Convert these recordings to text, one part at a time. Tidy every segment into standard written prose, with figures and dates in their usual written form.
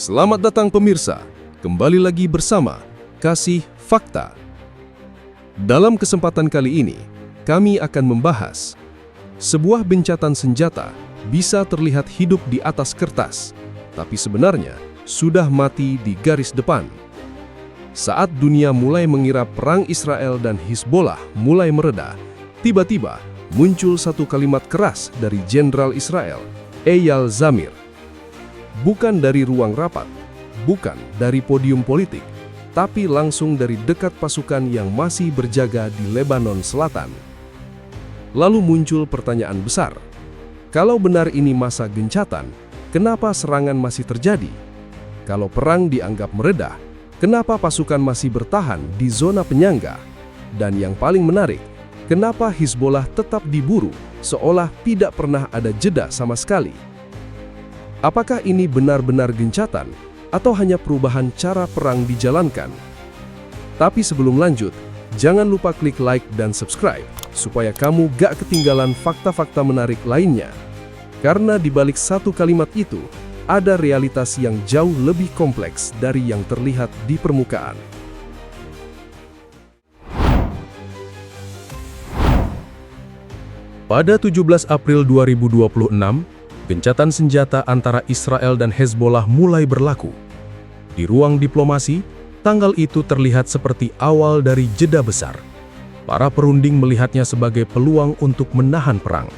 Selamat datang pemirsa, kembali lagi bersama Kasih Fakta. Dalam kesempatan kali ini, kami akan membahas sebuah gencatan senjata bisa terlihat hidup di atas kertas, tapi sebenarnya sudah mati di garis depan. Saat dunia mulai mengira perang Israel dan Hizbollah mulai mereda, tiba-tiba muncul satu kalimat keras dari Jenderal Israel, Eyal Zamir. Bukan dari ruang rapat, bukan dari podium politik, tapi langsung dari dekat pasukan yang masih berjaga di Lebanon Selatan. Lalu muncul pertanyaan besar. Kalau benar ini masa gencatan, kenapa serangan masih terjadi? Kalau perang dianggap mereda, kenapa pasukan masih bertahan di zona penyangga? Dan yang paling menarik, kenapa Hizbollah tetap diburu seolah tidak pernah ada jeda sama sekali? Apakah ini benar-benar gencatan atau hanya perubahan cara perang dijalankan? Tapi sebelum lanjut, jangan lupa klik like dan subscribe supaya kamu gak ketinggalan fakta-fakta menarik lainnya. Karena di balik satu kalimat itu, ada realitas yang jauh lebih kompleks dari yang terlihat di permukaan. Pada 17 April 2026, gencatan senjata antara Israel dan Hezbollah mulai berlaku. Di ruang diplomasi, tanggal itu terlihat seperti awal dari jeda besar. Para perunding melihatnya sebagai peluang untuk menahan perang.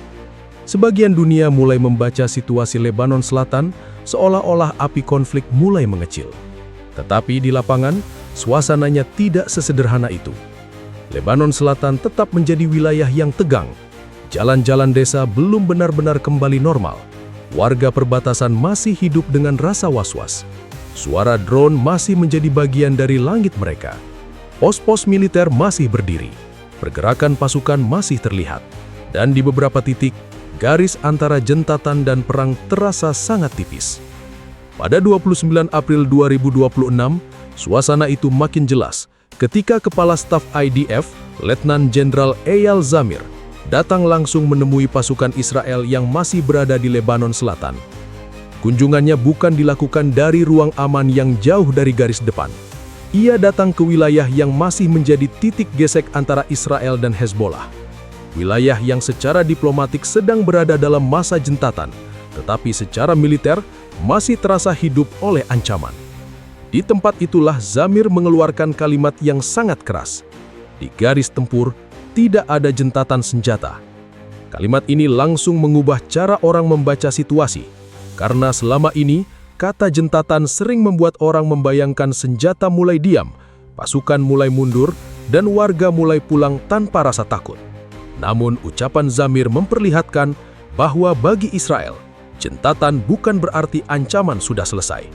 Sebagian dunia mulai membaca situasi Lebanon Selatan seolah-olah api konflik mulai mengecil. Tetapi di lapangan, suasananya tidak sesederhana itu. Lebanon Selatan tetap menjadi wilayah yang tegang. Jalan-jalan desa belum benar-benar kembali normal. Warga perbatasan masih hidup dengan rasa was-was. Suara drone masih menjadi bagian dari langit mereka. Pos-pos militer masih berdiri. Pergerakan pasukan masih terlihat. Dan di beberapa titik, garis antara jentatan dan perang terasa sangat tipis. Pada 29 April 2026, suasana itu makin jelas ketika Kepala Staf IDF, Letnan Jenderal Eyal Zamir, datang langsung menemui pasukan Israel yang masih berada di Lebanon Selatan. Kunjungannya bukan dilakukan dari ruang aman yang jauh dari garis depan. Ia datang ke wilayah yang masih menjadi titik gesek antara Israel dan Hezbollah. Wilayah yang secara diplomatik sedang berada dalam masa jentatan, tetapi secara militer masih terasa hidup oleh ancaman. Di tempat itulah Zamir mengeluarkan kalimat yang sangat keras. Di garis tempur, tidak ada jentatan senjata. Kalimat ini langsung mengubah cara orang membaca situasi, karena selama ini kata jentatan sering membuat orang membayangkan senjata mulai diam, pasukan mulai mundur, dan warga mulai pulang tanpa rasa takut. Namun ucapan Zamir memperlihatkan bahwa bagi Israel, jentatan bukan berarti ancaman sudah selesai.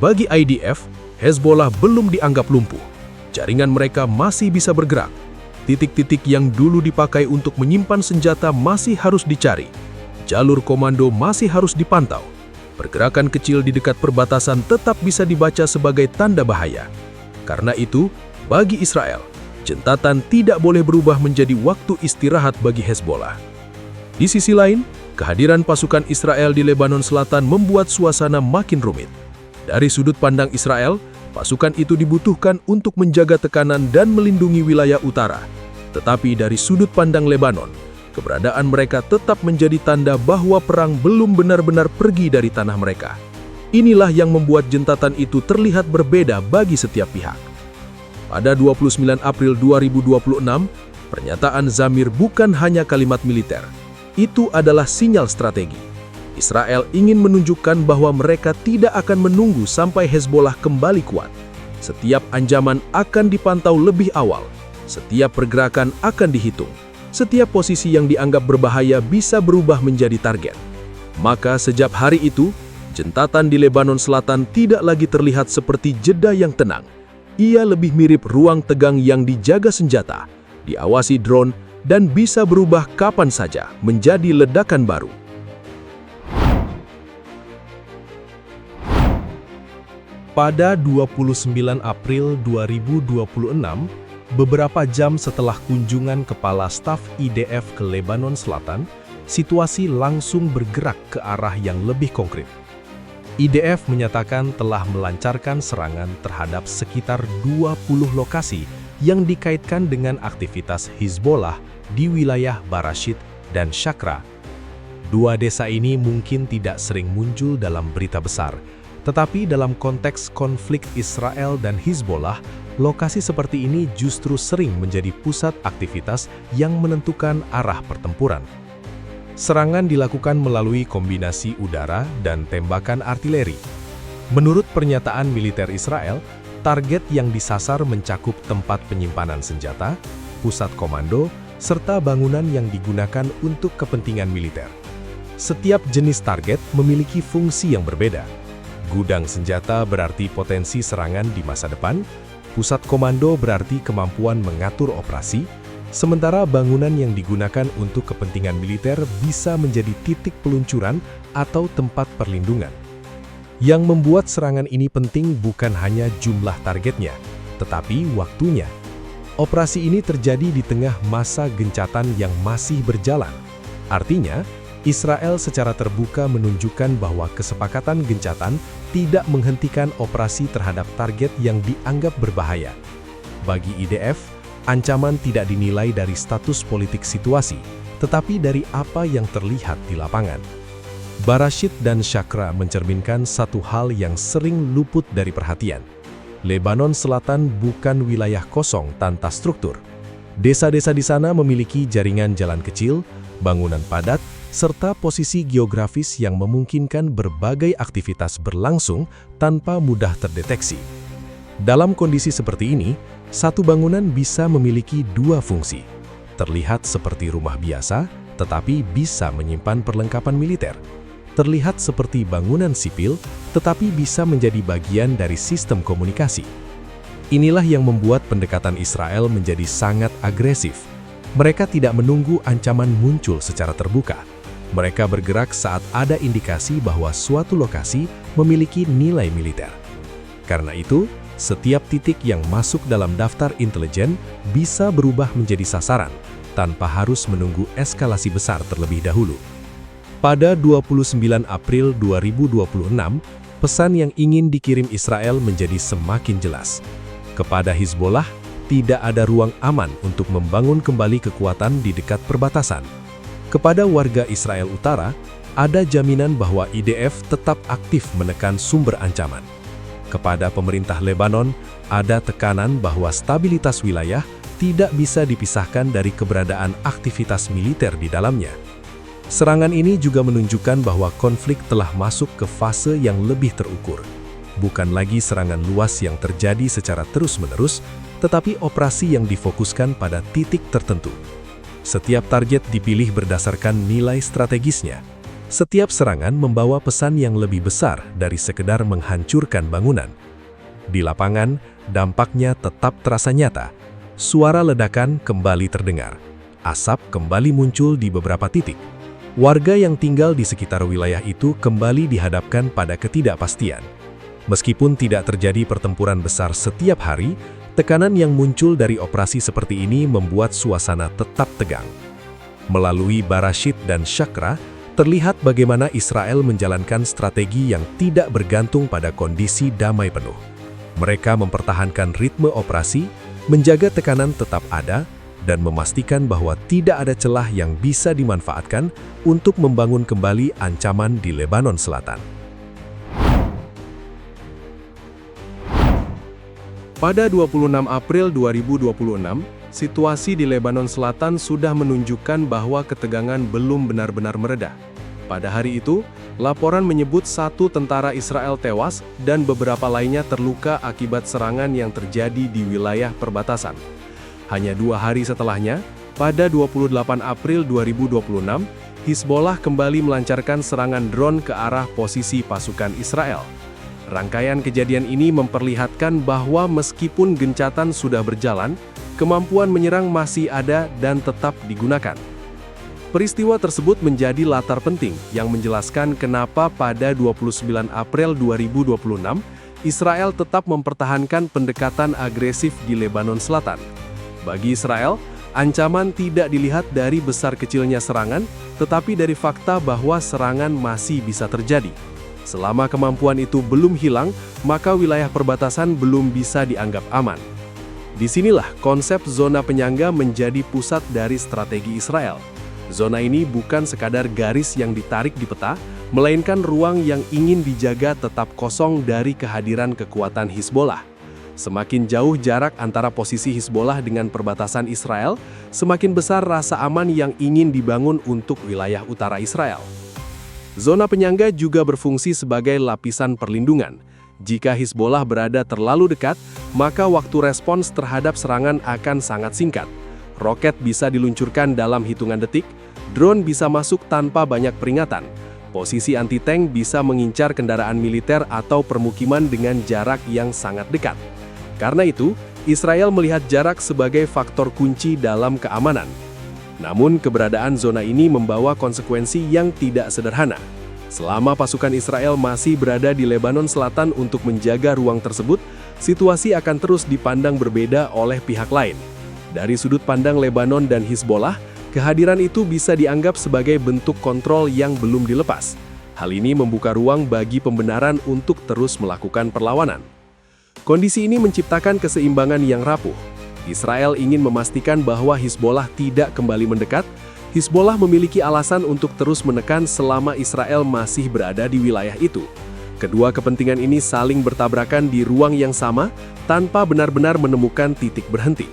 Bagi IDF, Hezbollah belum dianggap lumpuh. Jaringan mereka masih bisa bergerak. Titik-titik yang dulu dipakai untuk menyimpan senjata masih harus dicari. Jalur komando masih harus dipantau. Pergerakan kecil di dekat perbatasan tetap bisa dibaca sebagai tanda bahaya. Karena itu, bagi Israel, jentatan tidak boleh berubah menjadi waktu istirahat bagi Hezbollah. Di sisi lain, kehadiran pasukan Israel di Lebanon Selatan membuat suasana makin rumit. Dari sudut pandang Israel, pasukan itu dibutuhkan untuk menjaga tekanan dan melindungi wilayah utara. Tetapi dari sudut pandang Lebanon, keberadaan mereka tetap menjadi tanda bahwa perang belum benar-benar pergi dari tanah mereka. Inilah yang membuat jentatan itu terlihat berbeda bagi setiap pihak. Pada 29 April 2026, pernyataan Zamir bukan hanya kalimat militer. Itu adalah sinyal strategi. Israel ingin menunjukkan bahwa mereka tidak akan menunggu sampai Hezbollah kembali kuat. Setiap ancaman akan dipantau lebih awal. Setiap pergerakan akan dihitung. Setiap posisi yang dianggap berbahaya bisa berubah menjadi target. Maka sejak hari itu, jentatan di Lebanon Selatan tidak lagi terlihat seperti jeda yang tenang. Ia lebih mirip ruang tegang yang dijaga senjata, diawasi drone, dan bisa berubah kapan saja menjadi ledakan baru. Pada 29 April 2026, beberapa jam setelah kunjungan Kepala Staf IDF ke Lebanon Selatan, situasi langsung bergerak ke arah yang lebih konkret. IDF menyatakan telah melancarkan serangan terhadap sekitar 20 lokasi yang dikaitkan dengan aktivitas Hizbollah di wilayah Barashit dan Shakra. Dua desa ini mungkin tidak sering muncul dalam berita besar, tetapi dalam konteks konflik Israel dan Hizbollah, lokasi seperti ini justru sering menjadi pusat aktivitas yang menentukan arah pertempuran. Serangan dilakukan melalui kombinasi udara dan tembakan artileri. Menurut pernyataan militer Israel, target yang disasar mencakup tempat penyimpanan senjata, pusat komando, serta bangunan yang digunakan untuk kepentingan militer. Setiap jenis target memiliki fungsi yang berbeda. Gudang senjata berarti potensi serangan di masa depan, pusat komando berarti kemampuan mengatur operasi, sementara bangunan yang digunakan untuk kepentingan militer bisa menjadi titik peluncuran atau tempat perlindungan. Yang membuat serangan ini penting bukan hanya jumlah targetnya, tetapi waktunya. Operasi ini terjadi di tengah masa gencatan yang masih berjalan. Artinya, Israel secara terbuka menunjukkan bahwa kesepakatan gencatan tidak menghentikan operasi terhadap target yang dianggap berbahaya. Bagi IDF, ancaman tidak dinilai dari status politik situasi, tetapi dari apa yang terlihat di lapangan. Barashit dan Shakra mencerminkan satu hal yang sering luput dari perhatian. Lebanon Selatan bukan wilayah kosong tanpa struktur. Desa-desa di sana memiliki jaringan jalan kecil, bangunan padat, serta posisi geografis yang memungkinkan berbagai aktivitas berlangsung tanpa mudah terdeteksi. Dalam kondisi seperti ini, satu bangunan bisa memiliki dua fungsi. Terlihat seperti rumah biasa, tetapi bisa menyimpan perlengkapan militer. Terlihat seperti bangunan sipil, tetapi bisa menjadi bagian dari sistem komunikasi. Inilah yang membuat pendekatan Israel menjadi sangat agresif. Mereka tidak menunggu ancaman muncul secara terbuka. Mereka bergerak saat ada indikasi bahwa suatu lokasi memiliki nilai militer. Karena itu, setiap titik yang masuk dalam daftar intelijen bisa berubah menjadi sasaran, tanpa harus menunggu eskalasi besar terlebih dahulu. Pada 29 April 2026, pesan yang ingin dikirim Israel menjadi semakin jelas. Kepada Hizbollah, tidak ada ruang aman untuk membangun kembali kekuatan di dekat perbatasan. Kepada warga Israel Utara, ada jaminan bahwa IDF tetap aktif menekan sumber ancaman. Kepada pemerintah Lebanon, ada tekanan bahwa stabilitas wilayah tidak bisa dipisahkan dari keberadaan aktivitas militer di dalamnya. Serangan ini juga menunjukkan bahwa konflik telah masuk ke fase yang lebih terukur. Bukan lagi serangan luas yang terjadi secara terus-menerus, tetapi operasi yang difokuskan pada titik tertentu. Setiap target dipilih berdasarkan nilai strategisnya. Setiap serangan membawa pesan yang lebih besar dari sekedar menghancurkan bangunan. Di lapangan, dampaknya tetap terasa nyata. Suara ledakan kembali terdengar. Asap kembali muncul di beberapa titik. Warga yang tinggal di sekitar wilayah itu kembali dihadapkan pada ketidakpastian. Meskipun tidak terjadi pertempuran besar setiap hari, tekanan yang muncul dari operasi seperti ini membuat suasana tetap tegang. Melalui Barashit dan Shakra, terlihat bagaimana Israel menjalankan strategi yang tidak bergantung pada kondisi damai penuh. Mereka mempertahankan ritme operasi, menjaga tekanan tetap ada, dan memastikan bahwa tidak ada celah yang bisa dimanfaatkan untuk membangun kembali ancaman di Lebanon Selatan. Pada 26 April 2026, situasi di Lebanon Selatan sudah menunjukkan bahwa ketegangan belum benar-benar mereda. Pada hari itu, laporan menyebut 1 tentara Israel tewas dan beberapa lainnya terluka akibat serangan yang terjadi di wilayah perbatasan. Hanya 2 hari setelahnya, pada 28 April 2026, Hizbollah kembali melancarkan serangan drone ke arah posisi pasukan Israel. Rangkaian kejadian ini memperlihatkan bahwa meskipun gencatan sudah berjalan, kemampuan menyerang masih ada dan tetap digunakan. Peristiwa tersebut menjadi latar penting yang menjelaskan kenapa pada 29 April 2026, Israel tetap mempertahankan pendekatan agresif di Lebanon Selatan. Bagi Israel, ancaman tidak dilihat dari besar kecilnya serangan, tetapi dari fakta bahwa serangan masih bisa terjadi. Selama kemampuan itu belum hilang, maka wilayah perbatasan belum bisa dianggap aman. Disinilah konsep zona penyangga menjadi pusat dari strategi Israel. Zona ini bukan sekadar garis yang ditarik di peta, melainkan ruang yang ingin dijaga tetap kosong dari kehadiran kekuatan Hizbollah. Semakin jauh jarak antara posisi Hizbollah dengan perbatasan Israel, semakin besar rasa aman yang ingin dibangun untuk wilayah utara Israel. Zona penyangga juga berfungsi sebagai lapisan perlindungan. Jika Hizbollah berada terlalu dekat, maka waktu respons terhadap serangan akan sangat singkat. Roket bisa diluncurkan dalam hitungan detik, drone bisa masuk tanpa banyak peringatan, posisi anti-tank bisa mengincar kendaraan militer atau permukiman dengan jarak yang sangat dekat. Karena itu, Israel melihat jarak sebagai faktor kunci dalam keamanan. Namun, keberadaan zona ini membawa konsekuensi yang tidak sederhana. Selama pasukan Israel masih berada di Lebanon Selatan untuk menjaga ruang tersebut, situasi akan terus dipandang berbeda oleh pihak lain. Dari sudut pandang Lebanon dan Hizbollah, kehadiran itu bisa dianggap sebagai bentuk kontrol yang belum dilepas. Hal ini membuka ruang bagi pembenaran untuk terus melakukan perlawanan. Kondisi ini menciptakan keseimbangan yang rapuh. Israel ingin memastikan bahwa Hizbollah tidak kembali mendekat. Hizbollah memiliki alasan untuk terus menekan selama Israel masih berada di wilayah itu. Kedua kepentingan ini saling bertabrakan di ruang yang sama tanpa benar-benar menemukan titik berhenti.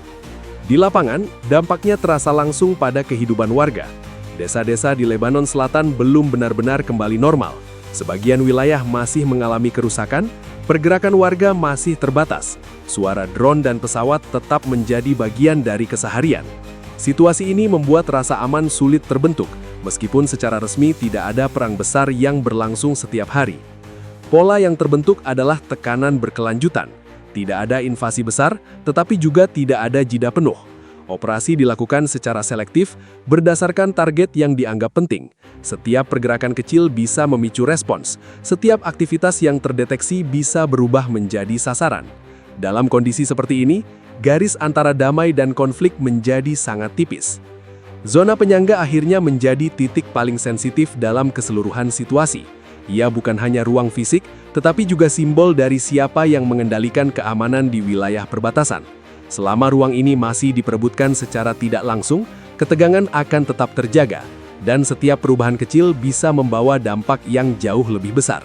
Di lapangan, dampaknya terasa langsung pada kehidupan warga. Desa-desa di Lebanon Selatan belum benar-benar kembali normal. Sebagian wilayah masih mengalami kerusakan, pergerakan warga masih terbatas. Suara drone dan pesawat tetap menjadi bagian dari keseharian. Situasi ini membuat rasa aman sulit terbentuk, meskipun secara resmi tidak ada perang besar yang berlangsung setiap hari. Pola yang terbentuk adalah tekanan berkelanjutan. Tidak ada invasi besar, tetapi juga tidak ada jeda penuh. Operasi dilakukan secara selektif, berdasarkan target yang dianggap penting. Setiap pergerakan kecil bisa memicu respons. Setiap aktivitas yang terdeteksi bisa berubah menjadi sasaran. Dalam kondisi seperti ini, garis antara damai dan konflik menjadi sangat tipis. Zona penyangga akhirnya menjadi titik paling sensitif dalam keseluruhan situasi. Ia bukan hanya ruang fisik, tetapi juga simbol dari siapa yang mengendalikan keamanan di wilayah perbatasan. Selama ruang ini masih diperebutkan secara tidak langsung, ketegangan akan tetap terjaga, dan setiap perubahan kecil bisa membawa dampak yang jauh lebih besar.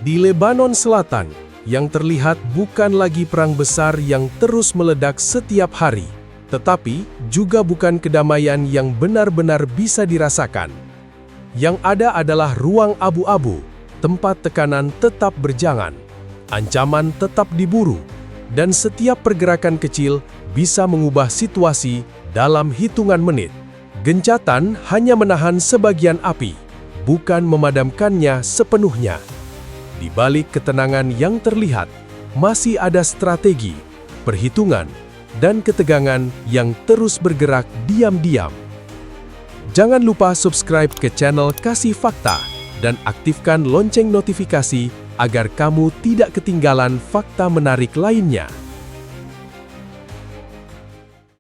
Di Lebanon Selatan, yang terlihat bukan lagi perang besar yang terus meledak setiap hari, tetapi juga bukan kedamaian yang benar-benar bisa dirasakan. Yang ada adalah ruang abu-abu, tempat tekanan tetap berjangan, ancaman tetap diburu, dan setiap pergerakan kecil bisa mengubah situasi dalam hitungan menit. Gencatan hanya menahan sebagian api, bukan memadamkannya sepenuhnya. Di balik ketenangan yang terlihat, masih ada strategi, perhitungan, dan ketegangan yang terus bergerak diam-diam. Jangan lupa subscribe ke channel Kasih Fakta dan aktifkan lonceng notifikasi agar kamu tidak ketinggalan fakta menarik lainnya.